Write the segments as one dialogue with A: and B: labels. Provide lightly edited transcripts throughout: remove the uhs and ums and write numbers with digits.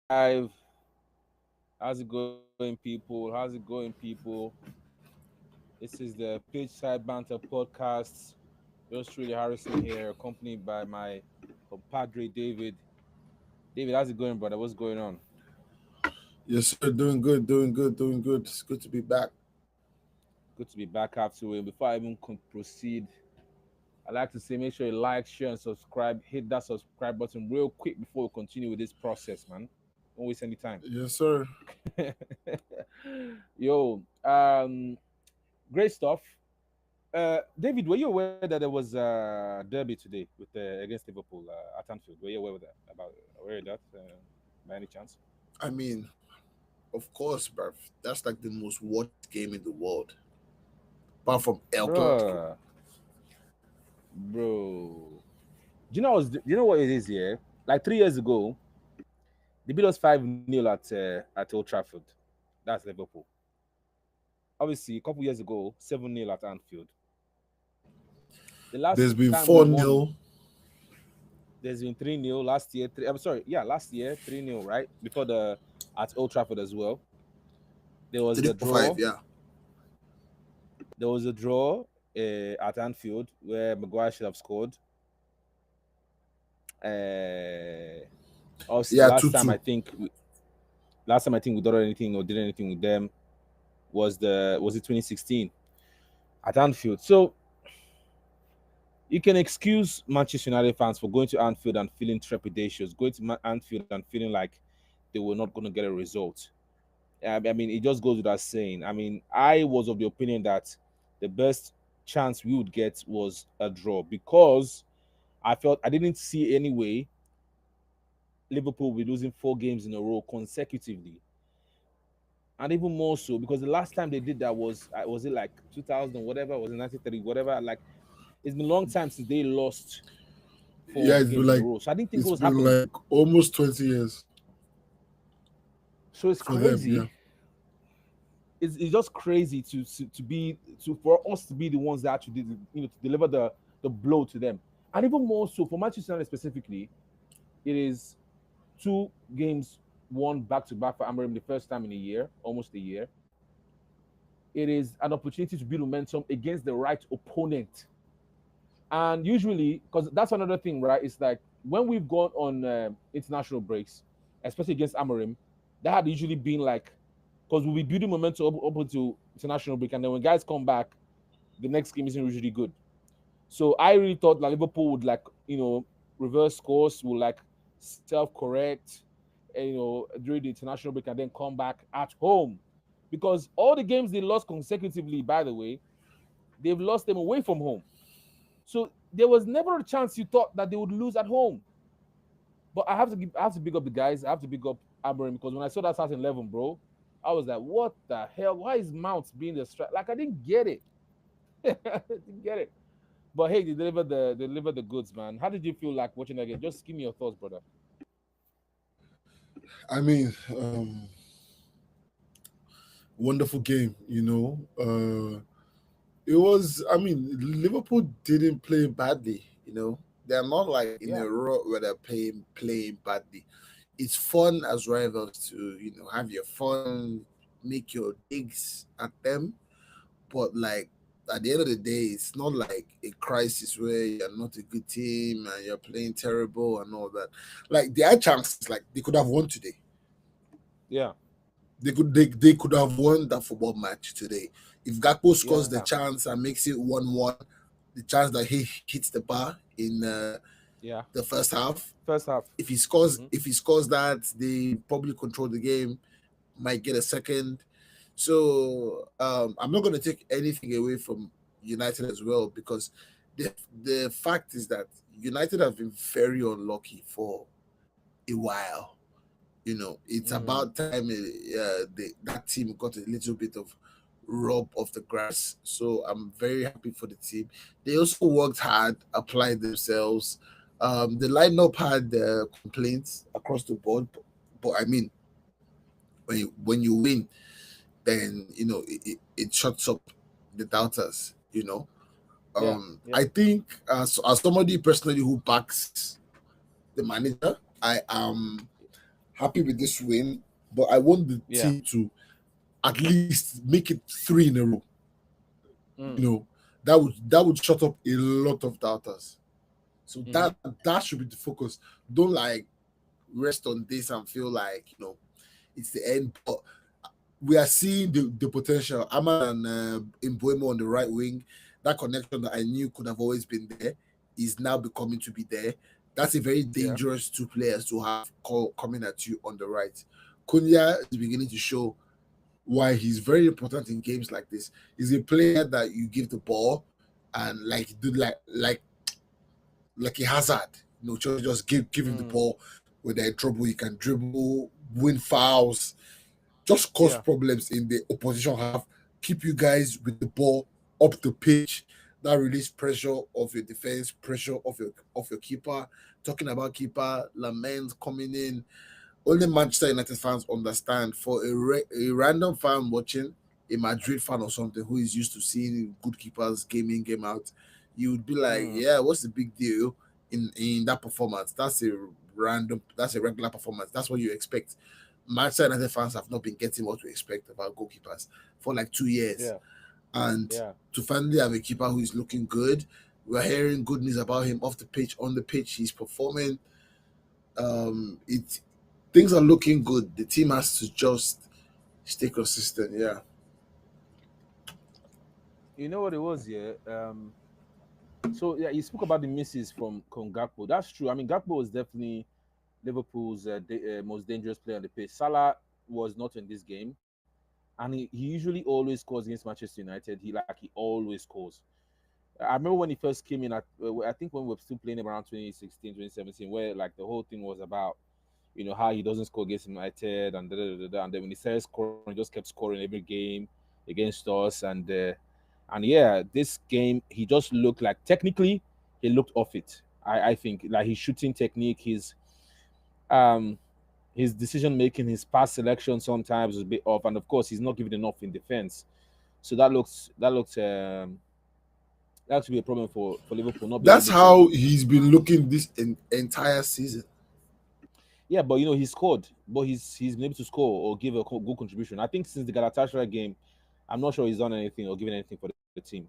A: live. How's it going, people? How's it going, people? This is the Pitch Side Banter Podcast. Yours truly, Harrison here, accompanied by my compadre David. David, how's it going, brother? What's going on?
B: Yes, sir. Doing good, doing good, doing good. It's good to be back.
A: Good to be back after it. Before I even proceed, I'd like to say make sure you like, share, and subscribe. Hit that subscribe button real quick before we continue with this process, man. Don't waste any time.
B: Yes, sir.
A: Yo, great stuff. David, were you aware that there was a derby today with against Liverpool at Anfield? Were you aware of that? Aware of that by any chance?
B: I mean, of course, bruv. That's like the most watched game in the world. Apart from El Clasico.
A: Bruh, bro. Do you know what it is here? Like 3 years ago, they beat us 5-0 at Old Trafford. That's Liverpool. Obviously, a couple years ago, 7-0 at Anfield. The last
B: There's been
A: time we
B: 4
A: won,
B: nil.
A: there's been 3-0 last year. I'm sorry, yeah, last year 3-0, right? Before the at Old Trafford as well. There was the
B: 3-5,
A: draw.
B: yeah.
A: There was a draw at Anfield where Maguire should have scored. Obviously, the
B: Yeah, 2 2.
A: last time I think we did anything or did anything with them was it 2016 at Anfield. So you can excuse Manchester United fans for going to Anfield and feeling trepidatious, going to Anfield and feeling like they were not going to get a result. I mean, it just goes without saying. I mean, I was of the opinion that the best chance we would get was a draw because I felt I didn't see any way Liverpool will be losing 4 games in a row consecutively. And even more so because the last time they did that was it like 2000 whatever, was it 1930 whatever, like it's been a long time since they lost four
B: Yeah,
A: games in a row. So I didn't think it
B: it's
A: was
B: been
A: happening.
B: like almost 20 years
A: So it's
B: for them, yeah.
A: crazy. It's just crazy to be to for us to be the ones that actually did, to deliver the blow to them. And even more so for Manchester United specifically, it is 2 games won back to back for Amorim the first time in a year, almost a year. It is an opportunity to build momentum against the right opponent. And usually, because that's another thing, right? It's like when we've gone on international breaks, especially against Amorim, that had usually been like, because we'll be building momentum up into international break, and then when guys come back, the next game isn't usually good. So I really thought that Liverpool would like, reverse course, will like self-correct, during the international break, and then come back at home. Because all the games they lost consecutively, by the way, they've lost them away from home. So there was never a chance you thought that they would lose at home. But I have to big up the guys. I have to big up Amorim because when I saw that starting 11, bro, I was like, what the hell? Why is Mount being the strike? Like I didn't get it. I didn't get it. But hey, they delivered the goods, man. How did you feel like watching that game? Just give me your thoughts, brother.
B: I mean, wonderful game, It was, I mean, Liverpool didn't play badly, They're not like in
A: Yeah.
B: a row where they're playing badly. It's fun as rivals to, have your fun, make your digs at them. But like at the end of the day, it's not like a crisis where you're not a good team and you're playing terrible and all that. Like there are chances, like they could have won today.
A: Yeah.
B: They could have won that football match today. If Gakpo
A: Yeah.
B: scores the chance and makes it 1-1, the chance that he hits the bar in
A: Yeah.
B: the first half.
A: First half.
B: If he scores that, they probably control the game, might get a second. So I'm not going to take anything away from United as well because the fact is that United have been very unlucky for a while. It's
A: Mm.
B: about time that team got a little bit of rub off the grass. So I'm very happy for the team. They also worked hard, applied themselves. The lineup had complaints across the board, but I mean, when you win, then it shuts up the doubters.
A: Yeah. Yeah.
B: I think as somebody personally who backs the manager, I am happy with this win, but I want the
A: Yeah.
B: team to at least make it three in a row.
A: Mm.
B: You know, that would shut up a lot of doubters. So
A: Mm-hmm.
B: that should be the focus. Don't like rest on this and feel like it's the end. But we are seeing the potential. Ahmad and Mbuemo on the right wing, that connection that I knew could have always been there is now becoming to be there. That's a very
A: Yeah.
B: dangerous two players to have coming at you on the right. Kunya is beginning to show why he's very important in games like this. He's a player that you give the ball and like do like a hazard. Just give him the
A: Mm.
B: ball when they're in trouble. He can dribble, win fouls, just cause
A: Yeah.
B: problems in the opposition half, keep you guys with the ball up the pitch. That release pressure of your defense, pressure of your keeper. Talking about keeper, Lament coming in. Only Manchester United fans understand. For a random fan watching, a Madrid fan or something who is used to seeing good keepers game in, game out, you would be like,
A: Mm.
B: yeah, what's the big deal in that performance? That's a regular performance. That's what you expect. Manchester United fans have not been getting what we expect about goalkeepers for like 2 years.
A: Yeah.
B: And
A: Yeah.
B: to finally have a keeper who is looking good, we're hearing good news about him off the pitch, on the pitch. He's performing. It Things are looking good. The team has to just stay consistent. Yeah.
A: You know what it was, yeah. So yeah, you spoke about the misses from Gakpo. That's true. I mean, Gakpo was definitely Liverpool's most dangerous player on the pitch. Salah was not in this game, and he usually always scores against Manchester United. He always scores. I remember when he first came in. I think when we were still playing around 2016, 2017, where like the whole thing was about how he doesn't score against United and and then when he started scoring, he just kept scoring every game against us and yeah, this game he just looked like technically he looked off it. I think like his shooting technique, um his decision making, his pass selection sometimes was a bit off, and of course he's not giving enough in defense. So that should be a problem for Liverpool not being
B: That's
A: able to.
B: how he's been looking this entire season.
A: Yeah, but he scored, but he's been able to score or give a good contribution. I think since the Galatasaray game, I'm not sure he's done anything or given anything for the team.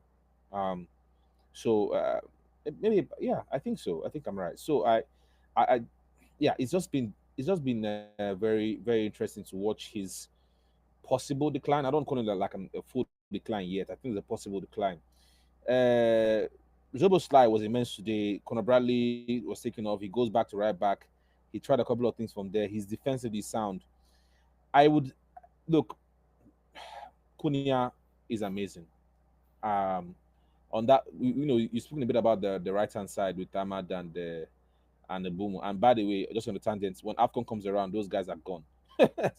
A: Um, so maybe yeah, I think so. I think I'm right. So I yeah, it's just been very interesting to watch his possible decline. I don't call it like a full decline yet. I think it's a possible decline. Uh, Slide was immense today. Conor Bradley was taken off. He goes back to right back. He tried a couple of things from there. He's defensively sound. I would look. Cunha is amazing. Um, on that, you're speaking a bit about the right hand side with Ahmad and the Boom. And by the way, just on the tangents, when Afcon comes around, those guys are gone.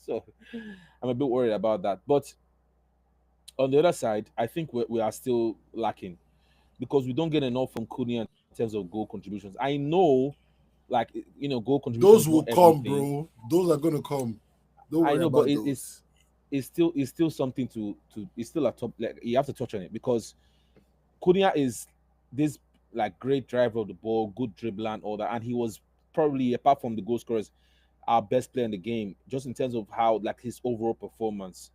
A: So I'm a bit worried about that. But on the other side, I think we are still lacking because we don't get enough from Cunha in terms of goal contributions. I know, like goal contributions is
B: Those
A: not
B: will come,
A: everything.
B: bro. Those are gonna come. Don't
A: I
B: worry
A: know, but
B: about
A: it, it's
B: those.
A: it's still something to it's still a top. Like you have to touch on it because Cunha is this like great driver of the ball, good dribbler and all that, and he was probably apart from the goal scorers our best player in the game, just in terms of how like his overall performance.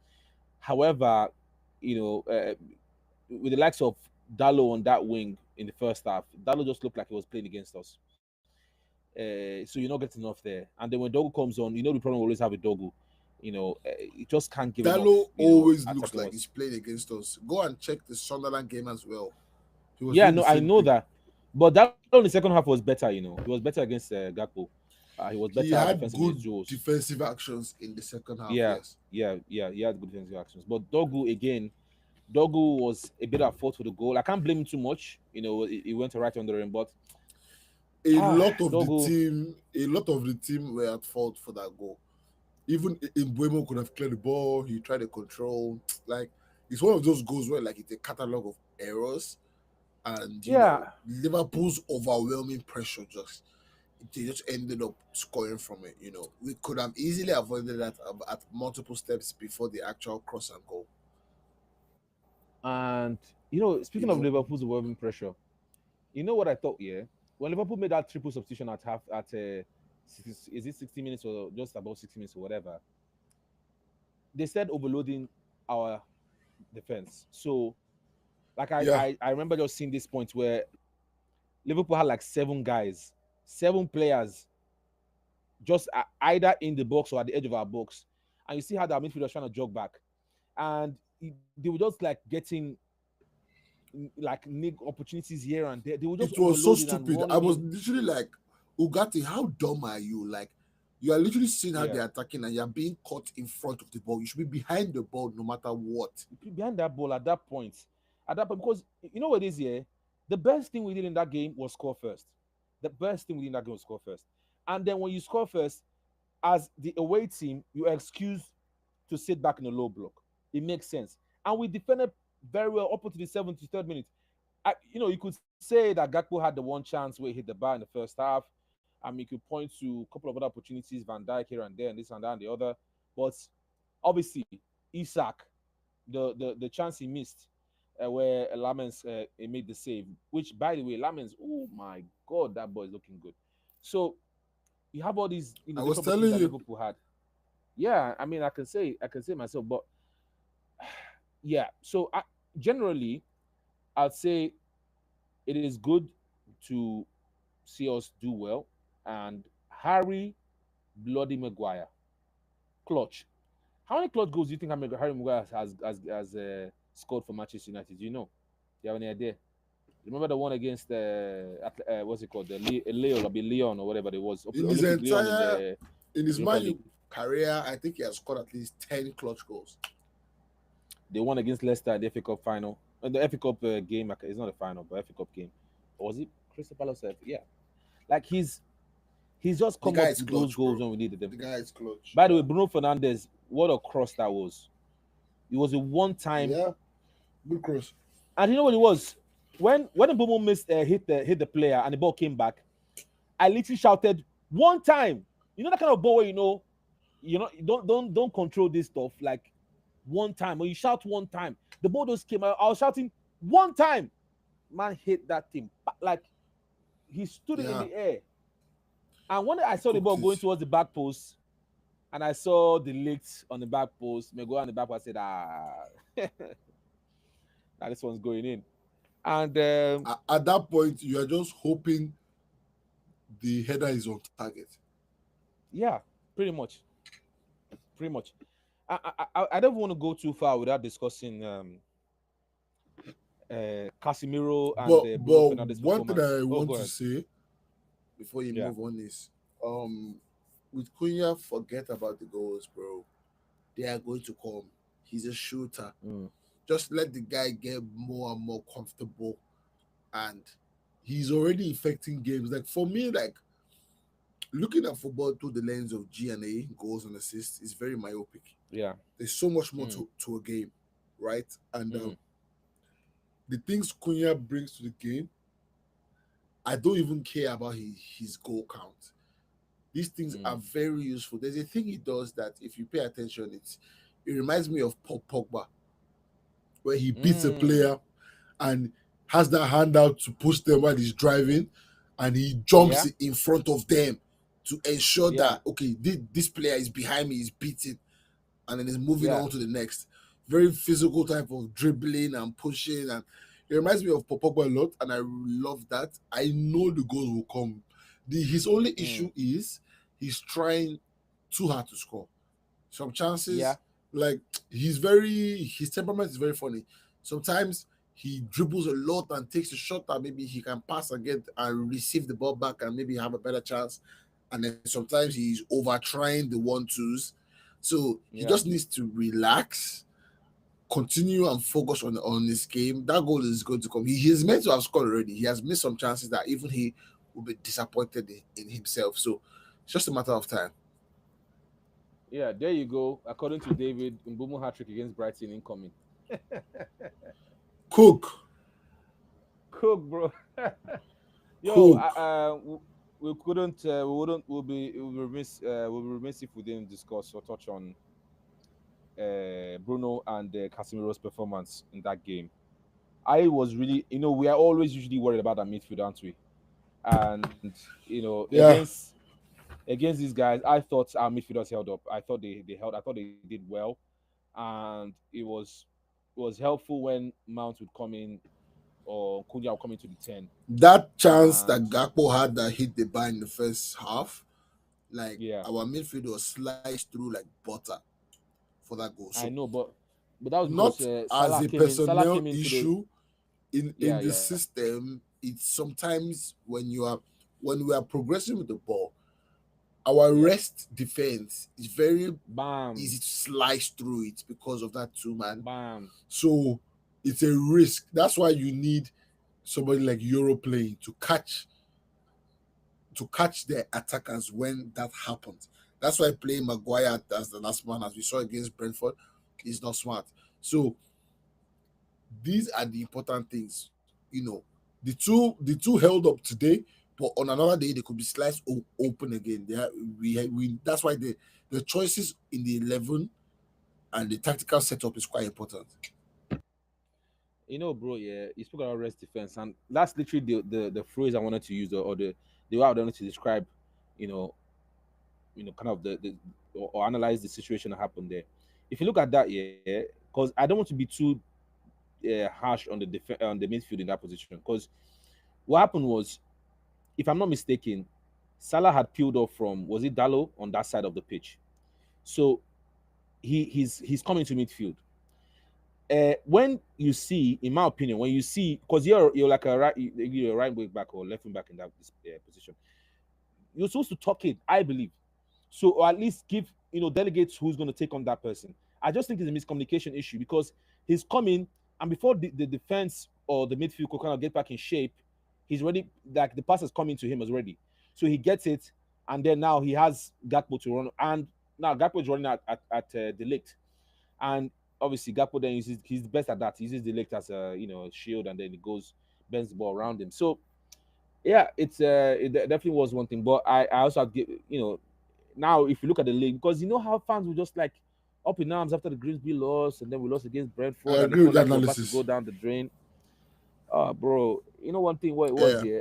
A: However, you know, uh, with the likes of Dallo on that wing in the first half, Dallo just looked like he was playing against us. So you're not getting enough there. And then when Dogu comes on, the problem we always have with Dogu. He just can't give enough.
B: Dallo always looks
A: Attacking
B: like
A: was.
B: he's playing against us. Go and check the Sunderland game as well. He was
A: Yeah,
B: doing the
A: no, I
B: same
A: know
B: thing.
A: that, but that in the second half was better. He was better against Gakpo. He was
B: He
A: better
B: had
A: defensively
B: good
A: against Jules.
B: defensive actions in the second half.
A: Yeah,
B: Yes.
A: yeah. He had good defensive actions. But Dogu again, Dogu was a bit at fault for the goal. I can't blame him too much. He went right under him, but Dogu.
B: A lot of the team were at fault for that goal. Even in Buemo could have cleared the ball. He tried to control. Like it's one of those goals where like it's a catalog of errors, and
A: Yeah,
B: Liverpool's overwhelming pressure just they just ended up scoring from it. We could have easily avoided that at multiple steps before the actual cross and goal.
A: and
B: You
A: speaking of
B: know,
A: Liverpool's overwhelming pressure, you know what I thought? Yeah, when Liverpool made that triple substitution at half at is it 60 minutes or just about 60 minutes or whatever, they said overloading our defense. So, like
B: Yeah,
A: I remember just seeing this point where Liverpool had like 7 guys, 7 players, just either in the box or at the edge of our box, and you see how the midfield was trying to jog back, and they were just like getting like nick opportunities here and there. They were just
B: it was so
A: overloading and
B: stupid. I
A: running
B: was
A: in.
B: literally like, Ugati, how dumb are you? Like, you are literally seeing how
A: Yeah,
B: they're attacking and you're being caught in front of the ball. You should be behind the ball no matter what.
A: behind that ball at that point. At that point, because you know what it is here? The best thing we did in that game was score first. The best thing we did in that game was score first. And then when you score first, as the away team, you are excused to sit back in a low block. It makes sense. And we defended very well up to the 73rd minute. You could say that Gakpo had the one chance where he hit the bar in the first half. You could point to a couple of other opportunities, Van Dijk here and there, and this and that and the other. But obviously, Isak, the chance he missed where Lamens he made the save, which by the way, Lamens, oh my god, that boy is looking good. So you have all these
B: I was
A: different opportunities
B: telling
A: that
B: you,
A: Liverpool had. Yeah, I mean I can say myself, but yeah. So generally, I'd say it is good to see us do well. And Harry Bloody Maguire, clutch. How many clutch goals do you think Harry Maguire has scored for Manchester United? Do you know? Do you have any idea? Remember the one against what's it called? The Leon or whatever it was.
B: in his
A: Olympic Leon in
B: entire
A: the
B: in his
A: Europa
B: Man
A: League.
B: U career, I think he has scored at least 10 clutch goals.
A: They won against Leicester at the FA Cup final. The FA Cup game, it's not a final, but FA Cup game. Or was it Crystal Palace? Yeah. Like he's just
B: The
A: come
B: guy
A: up
B: is
A: with those
B: clutch, bro.
A: goals when we needed them.
B: The guy is clutch.
A: By the way, Bruno Fernandes, what a cross that was. It was a one-time,
B: Yeah, good cross.
A: and you know what it was? When Mbomo missed hit the player and the ball came back, I literally shouted one time. You know that kind of ball where don't control this stuff like one time. When you shout one time, the ball just came out. I was shouting one time. Man hit that thing like he stood it in
B: Yeah,
A: the air. And when I saw the ball
B: cooked
A: going
B: it.
A: towards the back post, and I saw the leaks on the back post, Maguire on the back post, I said, now this one's going in. And
B: At that point, you are just hoping the header is on target.
A: yeah, pretty much. Pretty much. I don't want to go too far without discussing Casemiro and Bruno
B: But
A: Fernandes'
B: one thing
A: performance.
B: I
A: Oh,
B: want
A: go
B: to
A: ahead.
B: say before you
A: Yeah.
B: move on is with Cunha, forget about the goals, bro. They are going to come. He's a shooter.
A: Mm.
B: Just let the guy get more and more comfortable, and he's already affecting games. Like for me, like looking at football through the lens of G&A, goals and assists, is very myopic.
A: Yeah.
B: There's so much more to a game, right? And
A: Mm.
B: the things Cunha brings to the game, I don't even care about his goal count. These things are very useful. There's a thing he does that if you pay attention, it reminds me of Paul Pogba, where he beats a player and has that hand out to push them while he's driving, and he jumps in front of them to ensure that okay, this player is behind me, he's beating, and then he's moving on to the next. Very physical type of dribbling and pushing, and it reminds me of Paul Pogba a lot, and I love that. I know the goals will come. His only issue is he's trying too hard to score. Some chances, like his temperament is very funny. Sometimes he dribbles a lot and takes a shot that maybe he can pass and get and receive the ball back and maybe have a better chance. And then sometimes he's over trying the 1-2s. So he just needs to relax, continue and focus on this game. That goal is going to come. He is meant to have scored already. He has missed some chances that even he will be disappointed in himself. So it's just a matter of time.
A: Yeah, there you go. According to David, Mbumo hat-trick against Brighton incoming.
B: Cook,
A: bro. Yo, we couldn't. We wouldn't. We'll be remiss. We'll be remiss if we didn't discuss or touch on Bruno and Casemiro's performance in that game. I was really, we are always usually worried about our midfield, aren't we? And against against these guys, I thought our midfielders held up. I thought they held. I thought they did well, and it was helpful when Mount would come in or Cunha would come into the 10.
B: That chance
A: And
B: that Gakpo had that hit the bar in the first half, like
A: yeah,
B: our midfield was sliced through like butter for that goal.
A: I
B: So
A: know, but that was because
B: not as
A: Salah
B: a
A: came in. Salah
B: personnel
A: came into the
B: issue in
A: yeah,
B: the
A: yeah,
B: system. It's sometimes when we are progressing with the ball, our
A: yeah.
B: rest defense is very easy to
A: Bams,
B: slice through it because of that two man.
A: bams.
B: So it's a risk. That's why you need somebody like Euro playing to catch their attackers when that happens. That's why playing Maguire as the last man, as we saw against Brentford, is not smart. So these are the important things. The two held up today, but on another day they could be sliced open again. We that's why the choices in the 11 and the tactical setup is quite important.
A: Bro, yeah, you spoke about rest defense, and that's literally the phrase I wanted to use, or the way I wanted to describe, you know, kind of the or analyze the situation that happened there. If you look at that, yeah, because I don't want to be too harsh on on the midfield in that position, because what happened was, if I'm not mistaken, Salah had peeled off from, was it Dallo on that side of the pitch, so he's coming to midfield. When you see, in my opinion, when you see, because you're like you're a right wing back or left wing back in that position, you're supposed to talk it, I believe. So, or at least give delegates who's going to take on that person. I just think it's a miscommunication issue because he's coming, and before the defense or the midfield could kind of get back in shape, he's ready. Like the pass is coming to him already, so he gets it, and then now he has Gakpo to run, and now Gakpo is running at the left, and obviously Gakpo then he's the best at that. He uses the left as a shield, and then he goes bends the ball around him. So yeah, it definitely was one thing, but I also have to give now if you look at the league, because you know how fans will just like up in arms after the Grimsby loss, and then we lost against
B: I
A: Brentford, and they
B: agree with
A: felt
B: that
A: like we're about to go
B: analysis.
A: down the drain. Bro, one thing what it was,
B: Yeah,
A: yeah.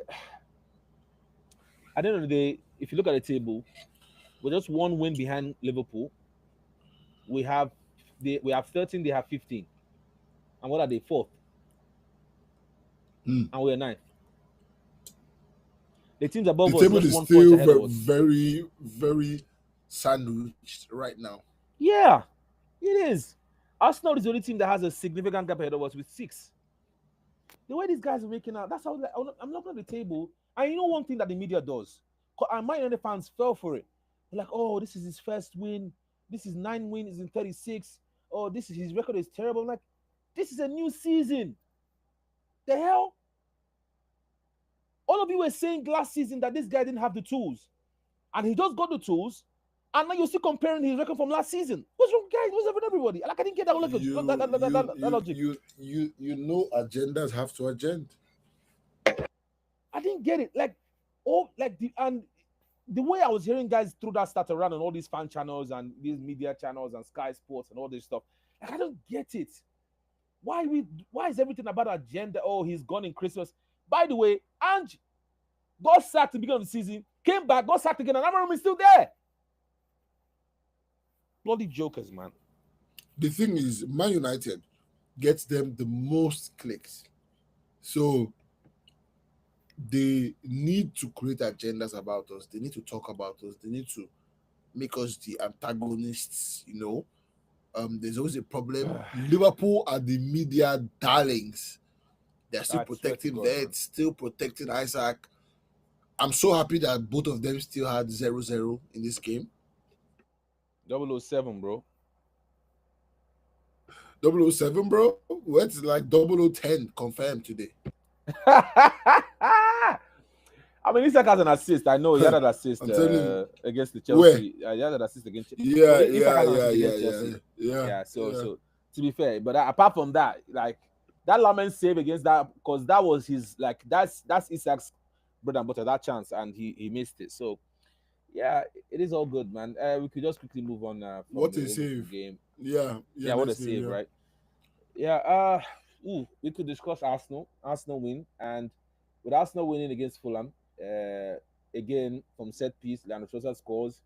A: At the end of the day, if you look at the table, we're just one win behind Liverpool. We have 13, they have 15. And what are they? Fourth.
B: mm.
A: And we're ninth. The teams
B: The
A: above us
B: table
A: just
B: is
A: 1 point
B: still
A: ahead of us.
B: very, very sandwiched right now.
A: Yeah, it is. Arsenal is the only team that has a significant gap ahead of us with 6. The way these guys are making out, that's how like, I'm looking at the table. And you know one thing that the media does? And my United fans fell for it. They're like, oh, this is his first win. This is 9 wins in 36. Oh, this is his record is terrible. I'm like, this is a new season. The hell? All of you were saying last season that this guy didn't have the tools. And he just got the tools. And now you're still comparing his record from last season. What's wrong, guys? What's up with everybody? Like, I didn't get that logic.
B: You you
A: That
B: you
A: logic.
B: you you know agendas have to agenda.
A: I didn't get it. Like, the way I was hearing guys through that start around on all these fan channels and these media channels and Sky Sports and all this stuff, like I don't get it. Why is everything about agenda? Oh, he's gone in Christmas. By the way, Ange got sacked at the beginning of the season, came back, got sacked again, and Amarim is still there. Bloody jokers, man.
B: The thing is, Man United gets them the most clicks. So they need to create agendas about us. They need to talk about us. They need to make us the antagonists. There's always a problem. Liverpool are the media darlings. They're still
A: I swear to
B: protecting
A: God, man.
B: Vets, still protecting Isaac. I'm so happy that both of them still had 0-0 in this game.
A: 007, bro.
B: 007, bro. What's like 0010 confirmed today?
A: I mean, Isak has an assist. I know he had an assist
B: I'm telling you.
A: against the
B: Where?
A: Chelsea. He had an assist against Chelsea.
B: Yeah,
A: Isak
B: yeah,
A: has an
B: yeah,
A: assist
B: yeah,
A: against
B: yeah,
A: Chelsea.
B: yeah,
A: Yeah,
B: yeah.
A: so to be fair, but apart from that, like that Lamen save against that, because that was his like that's Isak's bread and butter, that chance, and he missed it. So yeah, it is all good, man. We could just quickly move on from
B: What
A: the
B: a
A: Liverpool
B: save.
A: game.
B: Yeah,
A: Yeah, what a
B: next game,
A: save,
B: yeah.
A: right? Yeah, we could discuss Arsenal win, and with Arsenal winning against Fulham, again from set piece. Leandro Trossard scores,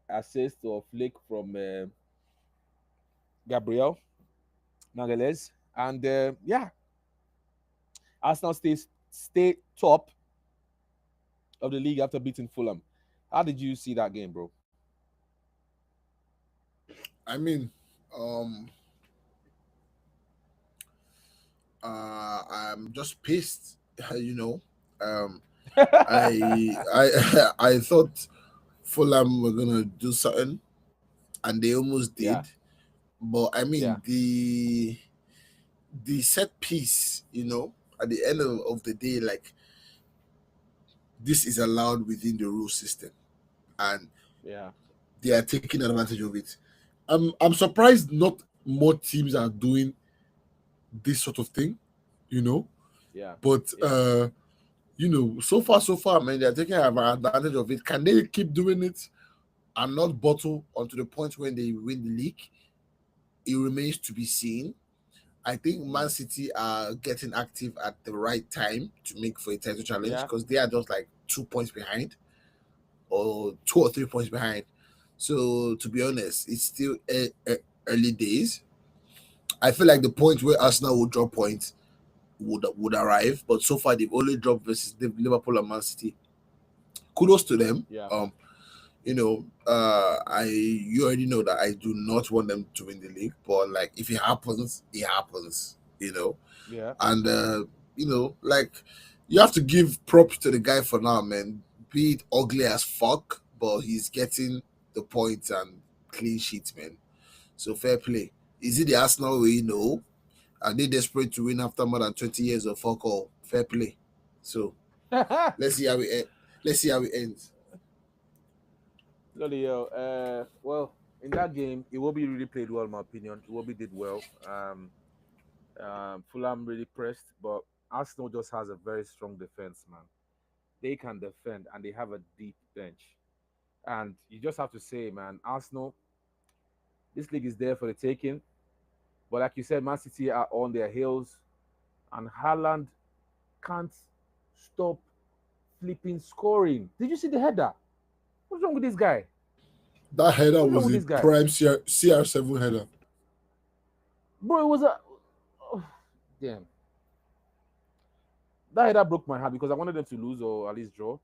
A: assist or flick from Gabriel Magalhaes, and yeah, Arsenal stay top of the league after beating Fulham. How did you see that game, bro?
B: I mean, um, I'm just pissed. You know, um, I thought Fulham were gonna do something, and they almost
A: Yeah,
B: did. But I
A: yeah,
B: mean, the set piece, at the end of the day, like, this is allowed within the rule system, and
A: yeah,
B: they are taking advantage of it. I'm surprised not more teams are doing this sort of thing, you know.
A: yeah,
B: But
A: yeah,
B: so far, man, they're taking advantage of it. Can they keep doing it and not bottle onto the point when they win the league? It remains to be seen. I think Man
A: mm,
B: City are getting active at the right time to make for a title challenge,
A: yeah,
B: because they are just like 2 points behind, or 2 or 3 points behind. So to be honest, it's still early days. I feel like the point where Arsenal would drop points would arrive, but so far they've only dropped versus Liverpool and Man City. Kudos to them.
A: yeah,
B: I you already know that I do not want them to win the league, but like, if it happens, it happens.
A: yeah.
B: And like, you have to give props to the guy for now, man. Be it ugly as fuck, but he's getting the points and clean sheets, man. So fair play. Is it the Arsenal way? No. Are they desperate to win after more than 20 years of fuck all? Fair play. So let's see how it let's see how it ends.
A: Lolly, yo, well, in that game, Iwobi really played well, in my opinion. Iwobi did well. Fulham really pressed, but Arsenal just has a very strong defense, man. They can defend and they have a deep bench. And you just have to say, man, Arsenal, this league is there for the taking. But like you said, Man City are on their heels, and Haaland can't stop flipping scoring. Did you see the header? What's wrong with this guy?
B: That header
A: What's wrong
B: was
A: with
B: a
A: this guy?
B: prime CR7 header.
A: Bro, it was a. Oh, damn. That header broke my heart because I wanted them to lose or at least draw.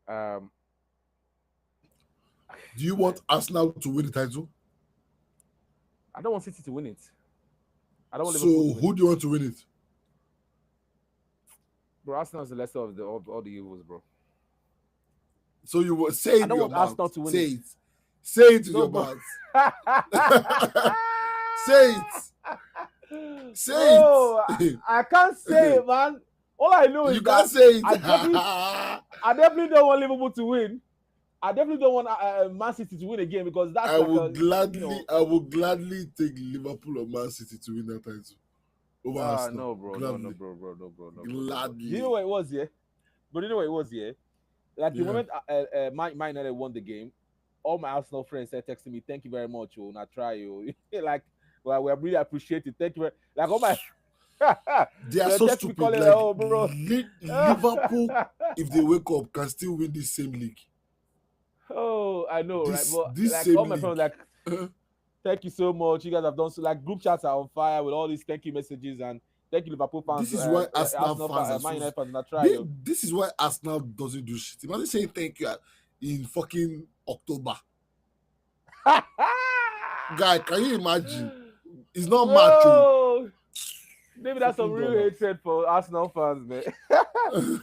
A: Um,
B: Do you want Arsenal to win the title?
A: I don't want City to win it. I don't want
B: So
A: Liverpool to win
B: who
A: it.
B: do you want to win it?
A: Bro, Arsenal is the lesser of all the evils, bro.
B: So you will say
A: I
B: it with
A: don't
B: your
A: want
B: mouth.
A: Arsenal to win
B: Say
A: it.
B: it. Say it with
A: No,
B: your
A: bro.
B: mouth. Say it. Say
A: Bro,
B: it.
A: I can't say it, man. All I know is
B: You
A: that
B: can't say it.
A: I definitely don't want Liverpool to win. I definitely don't want Man City to win again because that's like a,
B: I will gladly take Liverpool or Man City to win that title over Arsenal.
A: no, bro, no,
B: Gladly.
A: bro, no, bro, no, bro.
B: Gladly.
A: Do you know what it was, yeah? But you know what it was, yeah? Like the
B: Yeah.
A: moment Man United won the game, all my Arsenal friends said texting me, "Thank you very much, oh, I try you." Like, well, we really appreciate it. Thank you very like all my
B: They are
A: they
B: so
A: text me
B: stupid.
A: calling,
B: Like,
A: oh, bro.
B: Liverpool, if they wake up, can still win this same league.
A: Oh, I know, right? But
B: This
A: like
B: same
A: all my friends,
B: league.
A: like, thank you so much. You guys have done so. Like group chats are on fire with all these thank you messages and thank you Liverpool fans,
B: This is why Arsenal fans are
A: Man
B: so.
A: United fans, I try you.
B: This is why Arsenal doesn't do shit. Imagine saying thank you in fucking October. Guy, can you imagine? It's not macho.
A: Maybe that's some
B: Fucking
A: real
B: dollars.
A: hatred for Arsenal fans, man.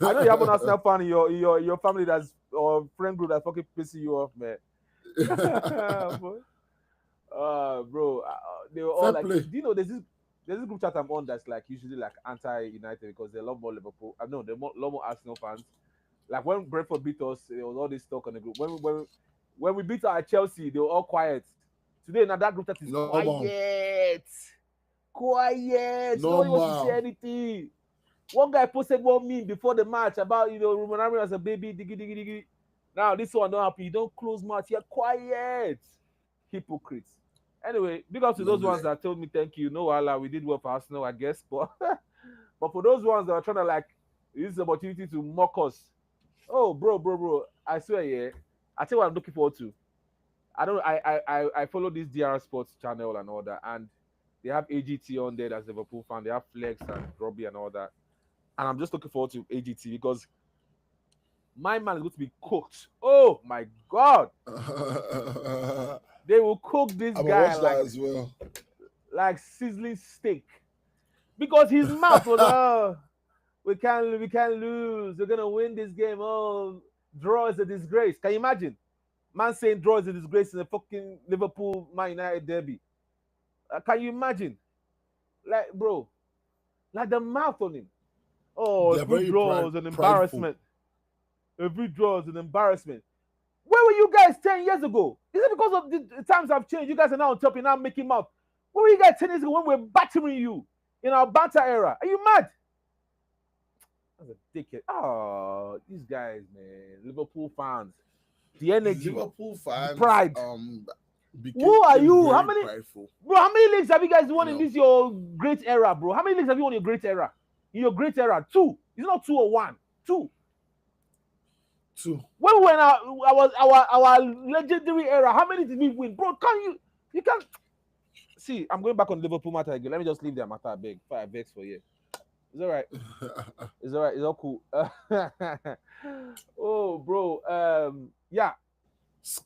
A: I know you have an Arsenal fan in your family that's or friend group that's fucking pissing you off, man. Bro, they were all
B: Fair
A: like,
B: play.
A: do you know there's this group chat I'm on that's like usually like anti-United because they love more Liverpool. I know they love more Arsenal fans. Like when Brentford beat us, there was all this talk on the group. When we beat our Chelsea, they were all quiet. Today, now that group chat is quiet. Quiet. Nobody wants to say anything. One guy posted one meme before the match about Ruben Amorim as a baby, diggy. Now this one don't happen. You don't close mouth. You're quiet. Hypocrites. Anyway, big up to those ones that told me thank you. No, Allah, we did well for Arsenal, I guess. But for those ones that are trying to like use the opportunity to mock us, Oh, bro. I swear, yeah. I tell you what I'm looking forward to. I don't. I follow this DR Sports channel and all that, and they have AGT on there. That's Liverpool fan. They have Flex and Robbie and all that, and I'm just looking forward to AGT because my man is going to be cooked. Oh my god, they will cook this
B: I'm gonna
A: guy
B: watch that as well.
A: like sizzling steak because his mouth was we can't lose. We're gonna win this game. Oh, draw is a disgrace. Can you imagine? Man saying draw is a disgrace in the fucking Liverpool Man United derby. Can you imagine? Like, bro, like the mouth on him. Oh,
B: They're
A: if we
B: very
A: draw is an
B: prideful.
A: embarrassment. If we draw is an embarrassment. Where were you guys 10 years ago? Is it because of the times have changed? You guys are now on top, you're now making mouth. Where were you guys 10 years ago when we were battering you in our banter era? Are you mad? That's a dickhead. Oh, these guys, man. Liverpool fans. The energy,
B: Liverpool
A: the
B: fans
A: pride.
B: became
A: Who are you? How
B: very
A: many,
B: prideful.
A: bro? How many leagues have you guys won
B: You
A: in
B: know,
A: this your great era, bro? How many leagues have you won in your great era? In your great era, two. It's not two or one. Two.
B: too.
A: When we were in our legendary era, how many did we win, bro? You can't see? I'm going back on Liverpool matter again. Let me just leave that matter. I beg, I vex for you. It's all right. It's all right. It's all cool. Oh, bro. Yeah.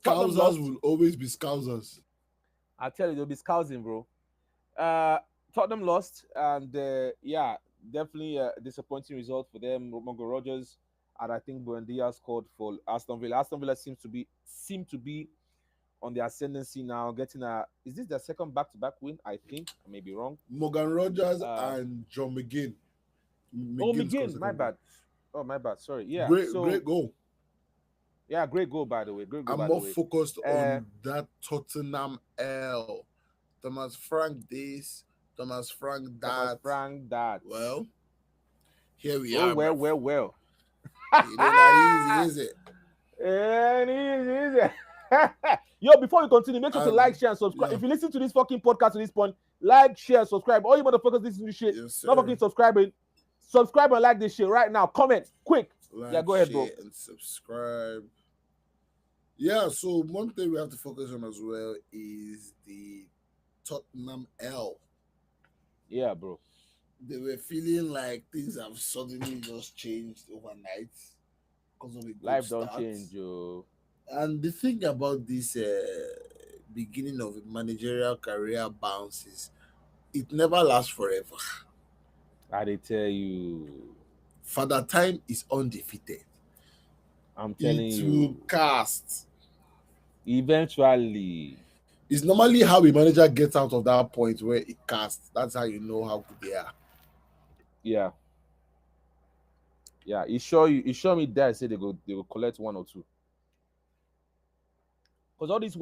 A: Tottenham
B: Scousers
A: lost.
B: will always be Scousers.
A: I tell you, they'll be scousing, bro. Uh, Tottenham lost, and yeah, definitely a disappointing result for them. Mongo Rogers and I think Buendia scored for Aston Villa. Aston Villa seem to be on the ascendancy now, getting a. Is this their second back-to-back win? I think I may be wrong.
B: Morgan Rogers
A: Uh,
B: and John McGinn.
A: oh,
B: McGinn scored
A: McGinn, my
B: second goal.
A: bad. Oh, my bad. Sorry. Yeah.
B: Great
A: So
B: goal.
A: yeah, great goal by the way. Great goal
B: I'm
A: by the
B: more
A: way.
B: focused
A: Uh,
B: on that Tottenham L. Thomas Frank this, Thomas Frank
A: Thomas
B: that.
A: Frank, that.
B: Well, here we
A: Oh
B: are,
A: well,
B: my
A: well, well.
B: It ain't that easy, is it?
A: And easy. Yo, before we continue, make sure to like,
B: And
A: share, and subscribe.
B: yeah,
A: If you listen to this fucking podcast to this point, like, share, subscribe. All you motherfuckers listen to this shit,
B: yes,
A: not
B: sir.
A: fucking subscribing. Subscribe and like this shit right now. Comment quick.
B: Like,
A: Go ahead,
B: share,
A: bro.
B: and subscribe. Yeah, so one thing we have to focus on as well is the Tottenham L.
A: Yeah, bro.
B: They were feeling like things have suddenly just changed overnight because of a good
A: Life don't
B: start.
A: change, yo.
B: And the thing about this beginning of a managerial career bounce is it never lasts forever.
A: I did tell you.
B: Father Time is undefeated.
A: I'm telling
B: It will
A: you.
B: cast.
A: Eventually.
B: It's normally how a manager gets out of that point where it casts. That's how you know how good they are.
A: Yeah. Yeah. He show me that say they will collect one or two. Because all this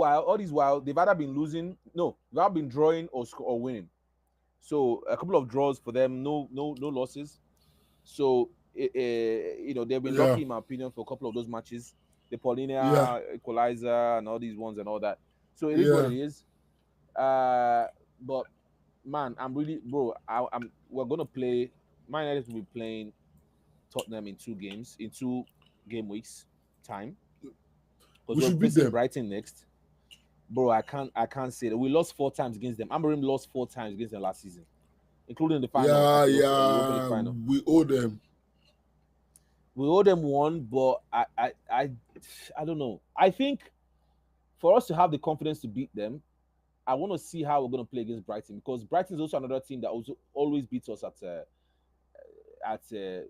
A: while, they've either been losing, no, they've either been drawing or winning. So a couple of draws for them, no losses. So they've been
B: Yeah,
A: lucky in my opinion for a couple of those matches, the
B: yeah,
A: Paulina equalizer and all these ones and all that. So it is what
B: yeah.
A: it is. But man, I'm really, bro. We're gonna play. Man United will be playing Tottenham in two game weeks time because
B: We
A: we're
B: should beat
A: facing
B: them.
A: Brighton next. Bro, I can't say that we lost 4 times against them. Amorim lost 4 times against them last season, including the final at
B: Yeah,
A: Europa League
B: yeah.
A: final.
B: We owe them.
A: We owe them one, but I don't know. I think for us to have the confidence to beat them, I want to see how we're going to play against Brighton because Brighton is also another team that also always beats us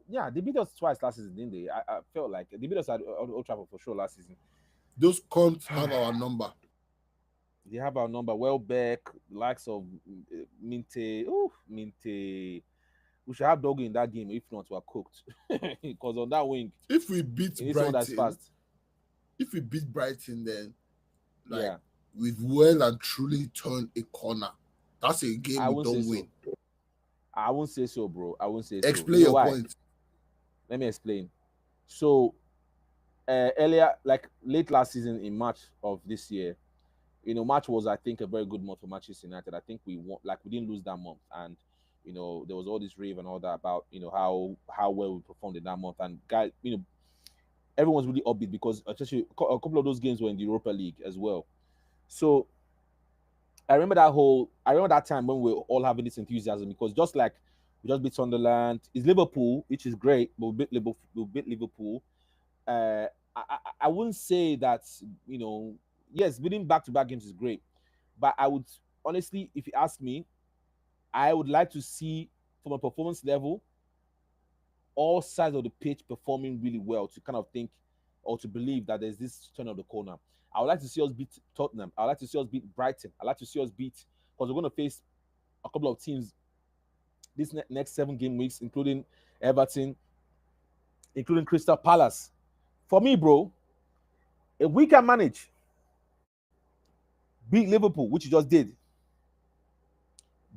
A: yeah, they beat us twice last season, didn't they? I felt like they beat us at Old Trafford for sure last season.
B: Those cunts have our number.
A: They have our number. Welbeck, the likes of Minte. Ooh, Minte. We should have Doggy in that game. If not, we're cooked. Because on that wing,
B: If we beat
A: you need someone that's
B: Brighton,
A: fast.
B: then like
A: Yeah,
B: we've well and truly turned a corner. That's a game
A: I
B: we
A: won't say
B: don't
A: so.
B: win.
A: I won't say so, bro. I won't say so.
B: Explain
A: You know
B: your
A: why?
B: point.
A: Let me explain. So earlier, like late last season in March of this year, March was I think a very good month for Manchester United. I think we won, like we didn't lose that month, and there was all this rave and all that about how well we performed in that month. And guys, everyone's really upbeat because especially a couple of those games were in the Europa League as well. So I remember that time when we were all having this enthusiasm because just like we just beat Sunderland, it's Liverpool, which is great, but we beat Liverpool. Uh, I wouldn't say that, yes, winning back to back games is great, but I would honestly, if you ask me, I would like to see from a performance level all sides of the pitch performing really well to kind of think or to believe that there's this turn of the corner. I would like to see us beat Tottenham. I'd like to see us beat Brighton. I'd like to see us beat, because we're going to face a couple of teams this next 7 game weeks, including Everton, including Crystal Palace. For me, bro, if we can manage beat Liverpool, which you just did,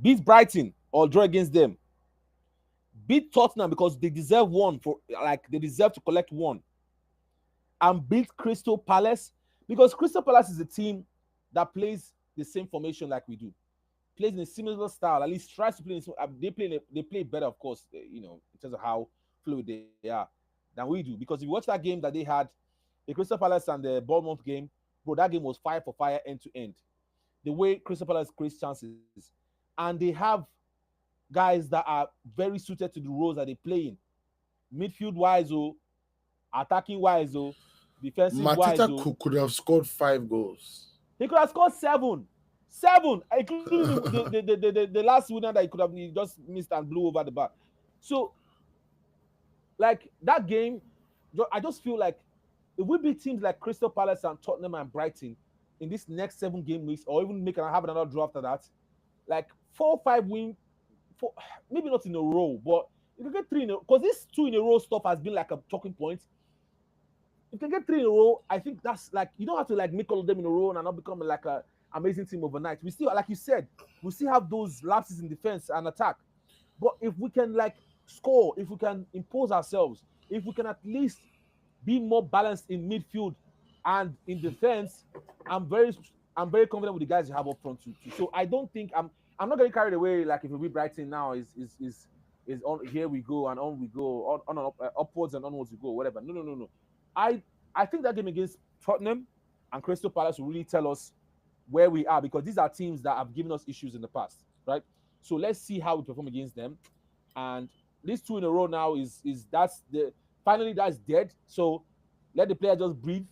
A: beat Brighton or draw against them, beat Tottenham because they deserve one they deserve to collect one, and beat Crystal Palace because Crystal Palace is a team that plays the same formation like we do, plays in a similar style, at least tries to play. They play better, of course, in terms of how fluid they are than we do. Because if you watch that game that they had, the Crystal Palace and the Bournemouth game, bro, that game was fire for fire, end to end. The way Crystal Palace creates chances, and they have guys that are very suited to the roles that they play in, midfield wise, attacking wise, defensive wise.
B: Mateta could have scored 5 goals.
A: He could have scored 7, including the last winner that he just missed and blew over the bar. So, like that game, I just feel like if we beat teams like Crystal Palace and Tottenham and Brighton in this next 7 game weeks, or even have another draw after that, like 4 or 5 wins, maybe not in a row, but if you get 3 in a row, because this 2 in a row stuff has been like a talking point. If you can get 3 in a row, I think that's like, you don't have to like make all of them in a row and not become like a amazing team overnight. We still, like you said, we still have those lapses in defense and attack. But if we can like score, if we can impose ourselves, if we can at least be more balanced in midfield and in defense, I'm very confident with the guys you have up front too. So I don't think I'm not getting carried away. Like if we beat Brighton now is on, here we go and on we go, upwards and onwards we go, whatever. No. I think that game against Tottenham and Crystal Palace will really tell us where we are, because these are teams that have given us issues in the past, right? So let's see how we perform against them. And these 2 in a row now finally that's dead. So let the player just breathe,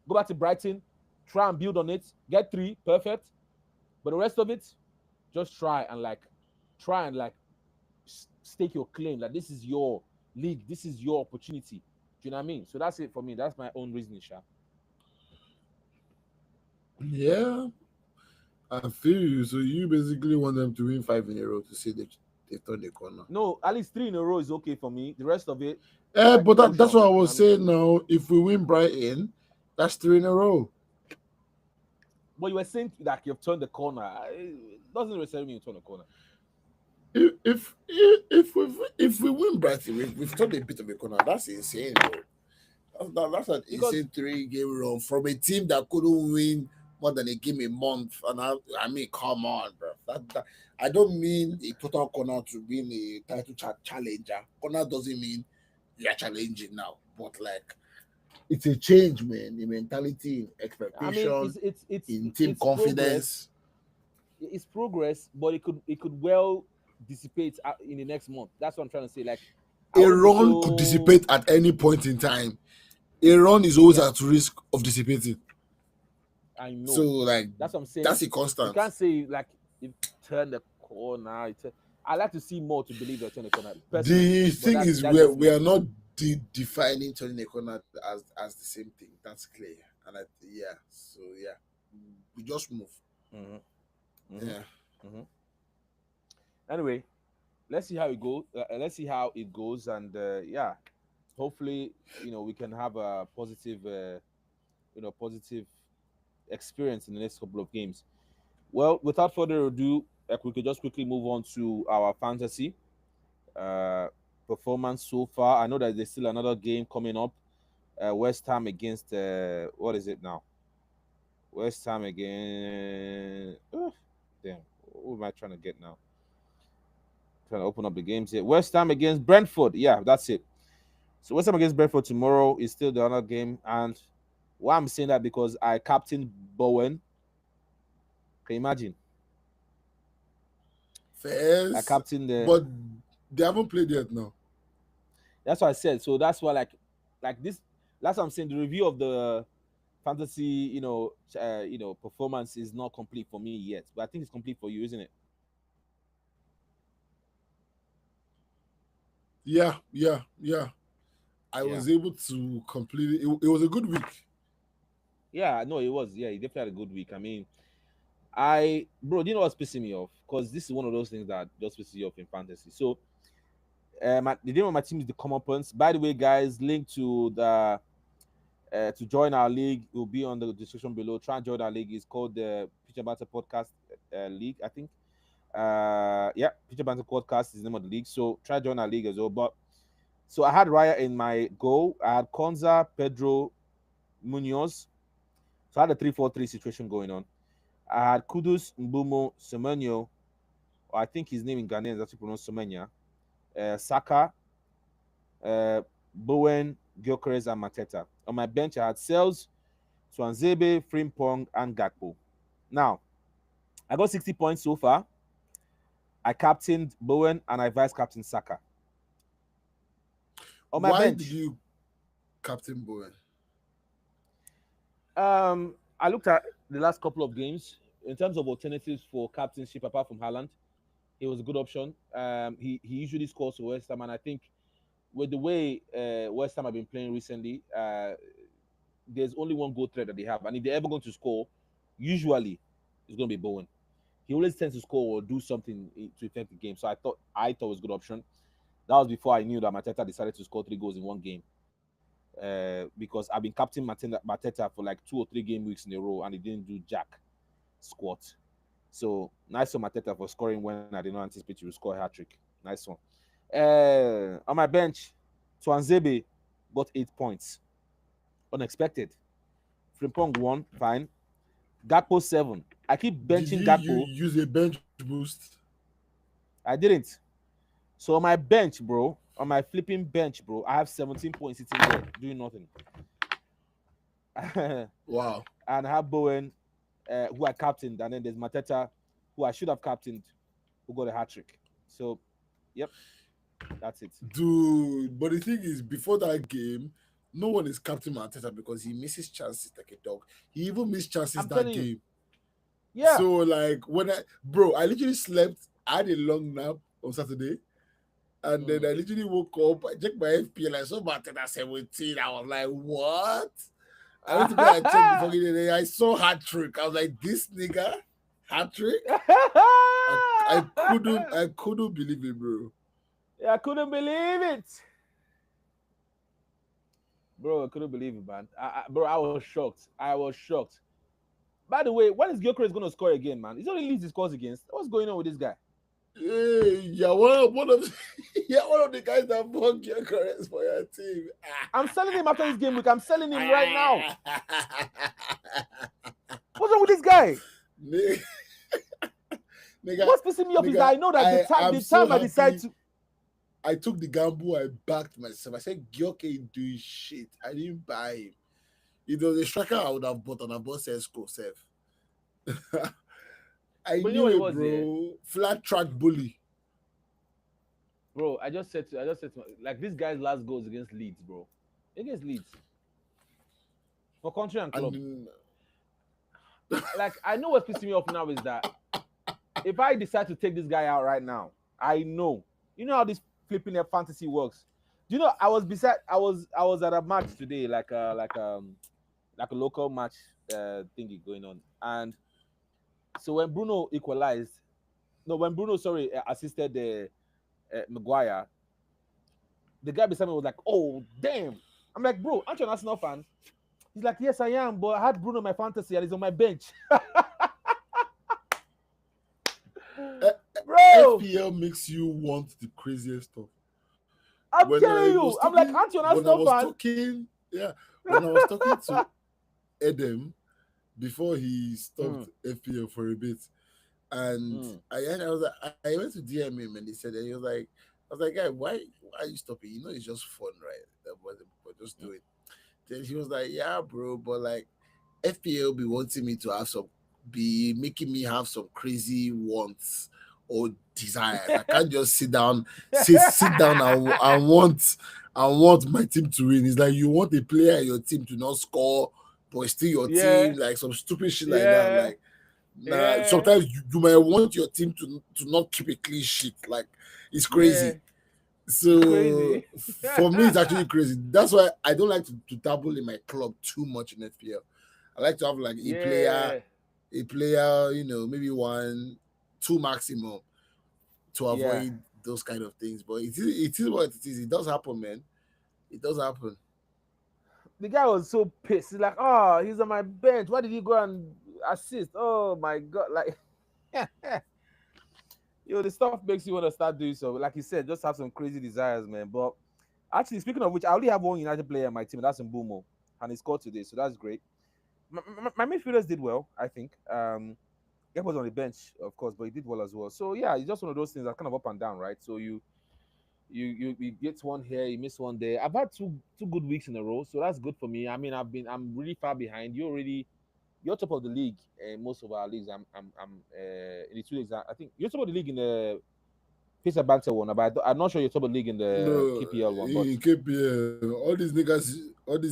A: go back to Brighton, try and build on it, get 3, perfect. But the rest of it, just try and stake your claim. Like, this is your league, this is your opportunity. Do you know what I mean? So that's it for me. That's my own reasoning, Sha.
B: Yeah, I feel you. So you basically want them to win 5 in a row to say they've turned the corner.
A: No, at least 3 in a row is okay for me. The rest of it,
B: but that's what I was saying. Now, if we win Brighton, that's 3 in a row.
A: But you were saying that you've turned the corner. It doesn't necessarily mean you turn the corner.
B: If we win Brighton, we've turned a bit of a corner. That's insane, bro. That's an insane 3-game run from a team that couldn't win more than a game a month. And I mean, come on, bro. I don't mean a total corner to being a title challenger. Corner doesn't mean you're challenging now, but like, it's a change, man. In mentality, in expectation,
A: I mean, it's
B: in team confidence.
A: It's progress, but it could well dissipate in the next month. That's what I'm trying to say. Like,
B: a run could dissipate at any point in time. A run is always at risk of dissipating.
A: I know.
B: So, like,
A: that's what I'm saying.
B: That's a constant.
A: You can't say like it turned the corner. I like to see more to believe that turn the corner.
B: The thing is, we are not defining turning the corner as the same thing. That's clear. And we just move.
A: Mm-hmm. Yeah. Mm-hmm. Anyway, let's see how it goes. And hopefully, we can have a positive, positive experience in the next couple of games. Well, without further ado, we could just quickly move on to our fantasy performance so far. I know that there's still another game coming up. West Ham against what is it now? West Ham again. Damn, what am I trying to get now? Trying to open up the games here. West Ham against Brentford. Yeah, that's it. So West Ham against Brentford tomorrow is still the other game, and why I'm saying that because I captained Bowen. Can you imagine? I
B: Fairs,
A: captained the.
B: but they haven't played yet now.
A: That's what I said. So that's why like this. That's what I'm saying. The review of the fantasy, performance is not complete for me yet, but I think it's complete for you, isn't it?
B: Yeah. I
A: Yeah.
B: was able to complete it. It was a good week.
A: Yeah, no, it was. Yeah, he definitely had a good week. I mean, bro, do you know what's pissing me off? Because this is one of those things that just pisses you off in fantasy. So, the name of my team is the Common Points. By the way, guys, link to the to join our league will be on the description below. Try and join our league. It's called the Pitch Side Banter Podcast League, I think. Yeah, Pitch Side Banter Podcast is the name of the league. So try join our league as well. But so I had Raya in my goal. I had Konza, Pedro, Munoz. So I had a 3-4-3 situation going on. I had Kudus, Mbumo, Semenyo, or I think his name in Ghanaian is actually pronounced Semenya, Saka, Bowen, Gyökeres, and Mateta. On my bench, I had Sales, Swanzebe, Frimpong, and Gakpo. Now, I got 60 points so far. I captained Bowen and I vice captained Saka. On my
B: Why
A: bench,
B: did you captain Bowen?
A: I looked at the last couple of games in terms of alternatives for captainship apart from Haaland. It was a good option. He usually scores for West Ham, and I think with the way West Ham have been playing recently, there's only one goal threat that they have, and if they're ever going to score, usually it's going to be Bowen. He always tends to score or do something to affect the game. So I thought it was a good option. That was before I knew that Mateta decided to score 3 goals in one game. Because I've been captaining Mateta for like 2 or 3 game weeks in a row, and he didn't do jack squat. So nice for Mateta for scoring when I did not anticipate he would score a hat trick. Nice one. On my bench, Twanzebe got 8 points. Unexpected. Frimpong 1, fine. Gakpo 7. I keep
B: Did
A: benching
B: you
A: Gakpo.
B: use a bench boost?
A: I didn't. So on my bench, bro, on my flipping bench, bro, I have 17 points sitting there doing nothing.
B: Wow.
A: And I have Bowen, who I captained, and then there's Mateta, who I should have captained, who got a hat trick. So, yep, that's it.
B: Dude, but the thing is, before that game, no one is captain Arteta because he misses chances like a dog. He even missed chances
A: I'm
B: that
A: telling you,
B: game.
A: yeah.
B: So, like, I literally slept. I had a long nap on Saturday. And then I literally woke up, I checked my FPL, I saw Arteta 17. I was like, what? I went to go and check before getting there. I saw hat trick. I was like, this nigga, hat trick? I couldn't believe it, bro.
A: Yeah, I couldn't believe it. Bro, I couldn't believe it, man. Bro, I was shocked. I was shocked. By the way, when is Gyökeres going to score again, man? He's only Leeds he scores against. What's going on with this guy?
B: Hey, yeah, one of the guys that bought your currents for your team.
A: I'm selling him after this game week. I'm selling him right now. What's wrong with this guy?
B: Nigga,
A: what's pissing me off is that I know that the time I decide to.
B: I took the gamble, I backed myself. I said, Gyoke ain't doing shit. I didn't buy him. If there was a striker I would have bought, and I bought Sesko Sef. I
A: But
B: knew it,
A: was,
B: bro.
A: yeah?
B: Flat track bully.
A: Bro, I just said like this guy's last goals against Leeds, bro. Against Leeds. For country and club. Like, I know what's pissing me off now is that if I decide to take this guy out right now, I know. You know how this flipping their fantasy works. Do you know I was at a match today, like a local match thingy going on. And so when Bruno assisted the Maguire, the guy beside me was like, "Oh, damn." I'm like, "Bro, aren't you an Arsenal fan?" He's like, "Yes, I am, but I had Bruno in my fantasy and he's on my bench." Bro,
B: FPL makes you want the craziest stuff.
A: I'm telling you. I'm like, aren't you an Arsenal fan?
B: When I was talking to Edem before he stopped FPL for a bit, and I went to DM him and he said, and he was like, I was like, guy, why are you stopping? You know, it's just fun, right? but just do it. Then he was like, yeah, bro, but like FPL be wanting me to be making me have some crazy wants or desires. I can't just sit down and want my team to win. It's like you want a player in your team to not score, but it's still your
A: Yeah,
B: team, like some stupid shit like that.
A: yeah,
B: Like, nah,
A: yeah,
B: sometimes you might want your team to not keep a clean sheet. Like, it's
A: yeah.
B: crazy.
A: It's
B: So
A: crazy.
B: for me, it's actually crazy. That's why I don't like to dabble in my club too much in FPL. I like to have like
A: Yeah,
B: a player, maybe one, two maximum to
A: yeah.
B: avoid those kind of things. But it is what it is. It does happen, man. It does happen.
A: The guy was so pissed. He's like, "Oh, he's on my bench. Why did he go and assist? Oh my god!" Like, the stuff makes you want to start doing so. Like you said, just have some crazy desires, man. But actually, speaking of which, I only have one United player in my team, and that's Mbumo, and he scored today, so that's great. My midfielders did well, I think. Gek was on the bench, of course, but he did well as well. So yeah, it's just one of those things that kind of up and down, right? So you get one here, you miss one there. I've had two good weeks in a row, so that's good for me. I mean, I'm really far behind. You're top of the league in most of our leagues. I'm in the 2 leagues. I think you're top of the league in the Pitch Side Banter one, but I'm not sure you're top of the league in the
B: No,
A: KPL one. But
B: in KPL, all these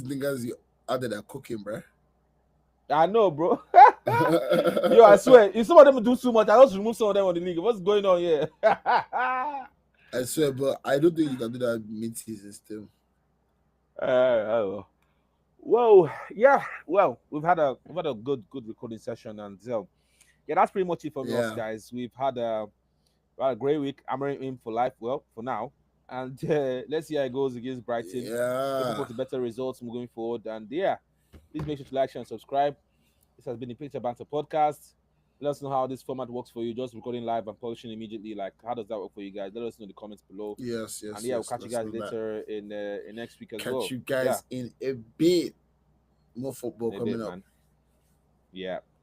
B: niggas you added are cooking, bruh.
A: I know, bro. Yo, I swear, if some of them do too much, I just remove some of them on the league. What's going on here?
B: I swear, but I don't think you can do that mid-season still.
A: I don't know. Well, yeah. Well, we've had a good recording session, and yeah, that's pretty much it from us,
B: Yeah,
A: guys. We've had a great week. I'm in for life. Well, for now, and let's see how it goes against Brighton. Looking
B: yeah.
A: forward to better results moving forward. And yeah, please make sure to like, share, and subscribe. This has been the Picture Banter Podcast. Let us know how this format works for you. Just recording live and publishing immediately. Like, how does that work for you guys? Let us know in the comments below.
B: Yes,
A: And
B: yes,
A: yeah, we'll
B: yes.
A: catch you
B: Let's
A: guys
B: do that.
A: later in next week as
B: Catch
A: well.
B: you
A: Yeah,
B: guys in a bit. More football
A: in a
B: coming
A: bit,
B: up.
A: man. Yeah.